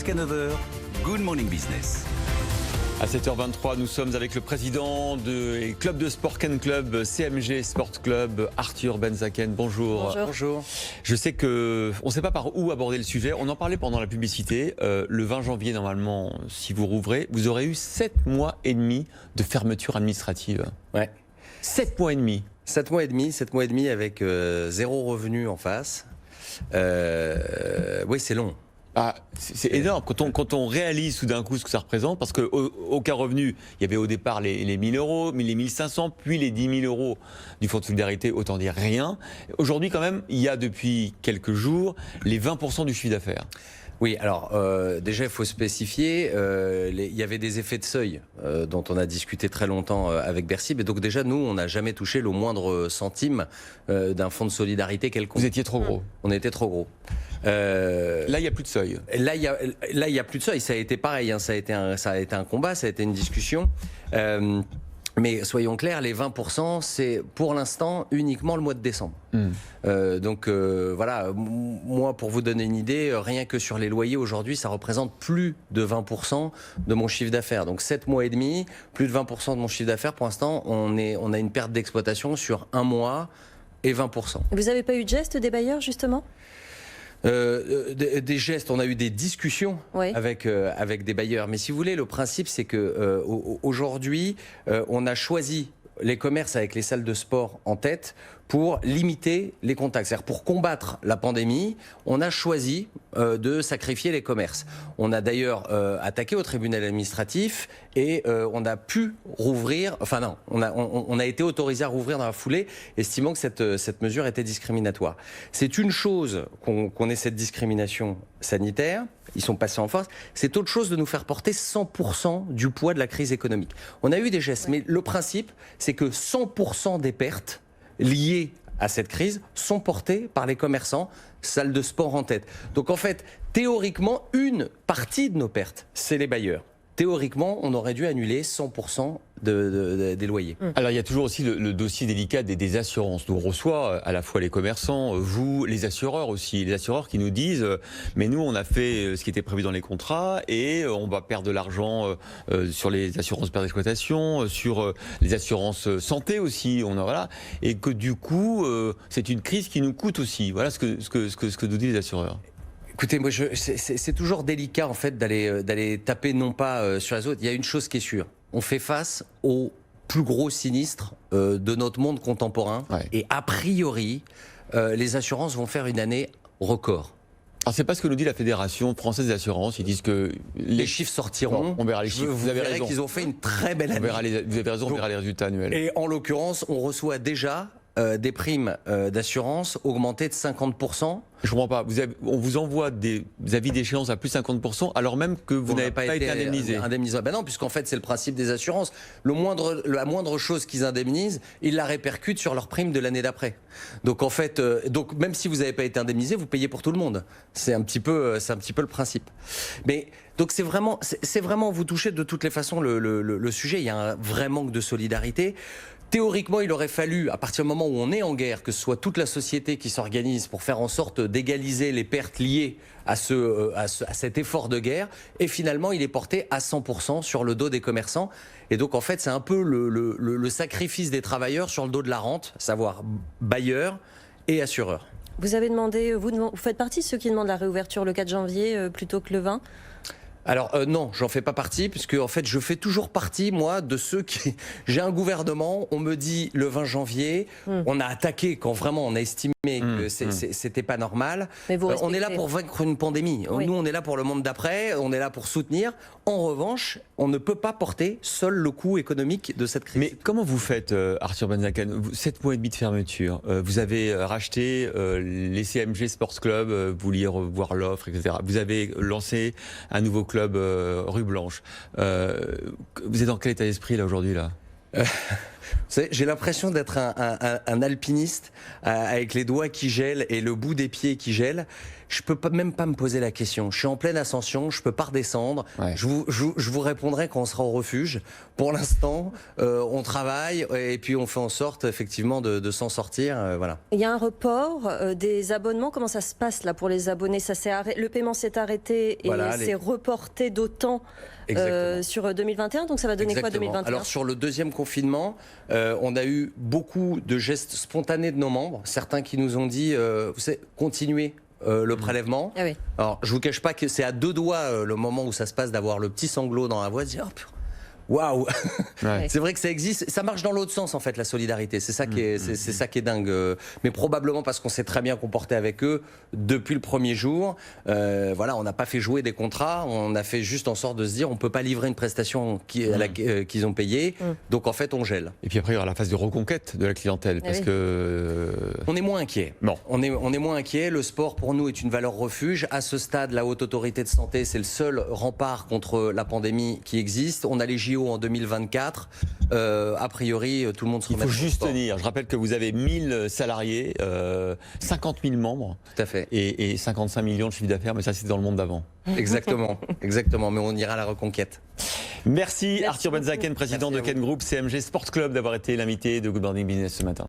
Jusqu'à 9h, Good Morning Business. À 7h23, nous sommes avec le président du club de sport Ken Club, CMG Sport Club, Arthur Benzaken. Bonjour. Bonjour. Je sais qu'on ne sait pas par où aborder le sujet. On en parlait pendant la publicité. Le 20 janvier, normalement, si vous rouvrez, vous aurez eu 7 mois et demi de fermeture administrative. Ouais. 7 mois et demi. 7 mois et demi avec zéro revenu en face. Oui, c'est long. Ah, c'est énorme quand on réalise tout d'un coup ce que ça représente, parce qu'aucun revenu, il y avait au départ les 1 000 euros, les 1 500, puis les 10 000 euros du Fonds de solidarité, autant dire rien. Aujourd'hui quand même, il y a depuis quelques jours les 20% du chiffre d'affaires. Oui, alors déjà il faut spécifier, il y avait des effets de seuil dont on a discuté très longtemps avec Bercy, mais donc déjà nous on n'a jamais touché le moindre centime d'un fonds de solidarité quelconque. Vous étiez trop gros. On était trop gros. Là, il n'y a plus de seuil. Là, il y a plus de seuil. Ça a été pareil. Hein. Ça a été un combat. Ça a été une discussion. Mais soyons clairs, les 20%, c'est pour l'instant uniquement le mois de décembre. Donc voilà, moi, pour vous donner une idée, rien que sur les loyers aujourd'hui, ça représente plus de 20% de mon chiffre d'affaires. Donc 7 mois et demi, plus de 20% de mon chiffre d'affaires. Pour l'instant, on a une perte d'exploitation sur un mois et 20%. Vous n'avez pas eu de geste des bailleurs, justement ? Des gestes, on a eu des discussions avec des bailleurs. Mais si vous voulez, le principe, c'est que aujourd'hui, on a choisi les commerces avec les salles de sport en tête pour limiter les contacts. C'est-à-dire pour combattre la pandémie, on a choisi de sacrifier les commerces. On a d'ailleurs attaqué au tribunal administratif et on a pu rouvrir, enfin non, on a été autorisé à rouvrir dans la foulée, estimant que cette mesure était discriminatoire. C'est une chose qu'on ait cette discrimination sanitaire, ils sont passés en force, c'est autre chose de nous faire porter 100% du poids de la crise économique. On a eu des gestes, mais le principe, c'est que 100% des pertes liées à cette crise sont portées par les commerçants, salles de sport en tête. Donc en fait, théoriquement, une partie de nos pertes, c'est les bailleurs. Théoriquement, on aurait dû annuler 100% des loyers. Alors il y a toujours aussi le dossier délicat des assurances. Nous on reçoit à la fois les commerçants, vous, les assureurs aussi. Les assureurs qui nous disent mais nous on a fait ce qui était prévu dans les contrats et on va perdre de l'argent sur les assurances perte d'exploitation, sur les assurances santé aussi. Voilà. Et que du coup c'est une crise qui nous coûte aussi. Voilà ce que nous disent les assureurs. Écoutez, moi, c'est toujours délicat en fait d'aller taper non pas sur les autres. Il y a une chose qui est sûre, on fait face au plus gros sinistre de notre monde contemporain, et a priori, les assurances vont faire une année record. Alors c'est pas ce que nous dit la Fédération française des assurances. Ils disent que les chiffres sortiront. Bon, on verra les chiffres. Vous avez raison. Qu'ils ont fait une très belle année. Vous avez raison, on verra les résultats annuels. Et en l'occurrence, on reçoit déjà des primes d'assurance augmentées de 50%. Je comprends pas. On vous envoie des avis d'échéance à plus 50% alors même que vous n'avez pas été indemnisé. Ben non, puisqu'en fait c'est le principe des assurances. La moindre chose qu'ils indemnisent, ils la répercutent sur leur prime de l'année d'après. Donc en fait, même si vous n'avez pas été indemnisé, vous payez pour tout le monde. C'est un petit peu le principe. Mais donc c'est vraiment vous touchez de toutes les façons le sujet. Il y a un vrai manque de solidarité. Théoriquement, il aurait fallu, à partir du moment où on est en guerre, que ce soit toute la société qui s'organise pour faire en sorte d'égaliser les pertes liées à cet effort de guerre. Et finalement, il est porté à 100% sur le dos des commerçants. Et donc, en fait, c'est un peu le sacrifice des travailleurs sur le dos de la rente, à savoir bailleurs et assureurs. Vous avez demandé, vous faites partie de ceux qui demandent la réouverture le 4 janvier plutôt que le 20 ? Alors non, j'en fais pas partie, puisque en fait je fais toujours partie, moi, de ceux qui... J'ai un gouvernement, on me dit le 20 janvier, on a attaqué quand vraiment on a estimé que c'était pas normal. On est là pour vaincre une pandémie. Oui. Nous, on est là pour le monde d'après, on est là pour soutenir. En revanche, on ne peut pas porter seul le coût économique de cette crise. Mais comment vous faites, Arthur Benzaken, 7 mois et demi de fermeture, vous avez racheté les CMG Sports Club, vous vouliez revoir l'offre, etc. Vous avez lancé un nouveau club rue Blanche. Vous êtes dans quel état d'esprit là aujourd'hui là J'ai l'impression d'être un alpiniste avec les doigts qui gèlent et le bout des pieds qui gèle. Je peux même pas me poser la question. Je suis en pleine ascension, je peux pas redescendre. Ouais. Je vous répondrai quand on sera au refuge. Pour l'instant, on travaille et puis on fait en sorte effectivement de s'en sortir. Voilà. Il y a un report des abonnements. Comment ça se passe là pour les abonnés? Le paiement s'est arrêté et c'est reporté d'autant sur 2021. Donc ça va donner quoi 2021? Alors sur le deuxième confinement, on a eu beaucoup de gestes spontanés de nos membres. Certains qui nous ont dit, vous savez, continuez le prélèvement. Ah oui. Alors je vous cache pas que c'est à deux doigts le moment où ça se passe d'avoir le petit sanglot dans la voix, de dire waouh. Ouais. C'est vrai que ça existe, ça marche dans l'autre sens en fait, la solidarité. C'est ça qui est, c'est ça qui est dingue. Mais probablement parce qu'on s'est très bien comporté avec eux depuis le premier jour. Voilà, on n'a pas fait jouer des contrats, on a fait juste en sorte de se dire on peut pas livrer une prestation qu'ils ont payée. Donc en fait on gèle. Et puis après il y aura la phase de reconquête de la clientèle parce que on est moins inquiet. Bon. On est moins inquiet. Le sport pour nous est une valeur refuge. À ce stade, la Haute Autorité de Santé, c'est le seul rempart contre la pandémie qui existe. On a les JO en 2024. A priori, tout le monde se remet. Il faut juste tenir. Je rappelle que vous avez 1000 salariés, 50 000 membres. Tout à fait. Et 55 millions de chiffre d'affaires, mais ça c'était dans le monde d'avant. Exactement, exactement. Mais on ira à la reconquête. Merci Arthur Benzaken, président Merci de Ken Group CMG Sport Club, d'avoir été l'invité de Good Morning Business ce matin.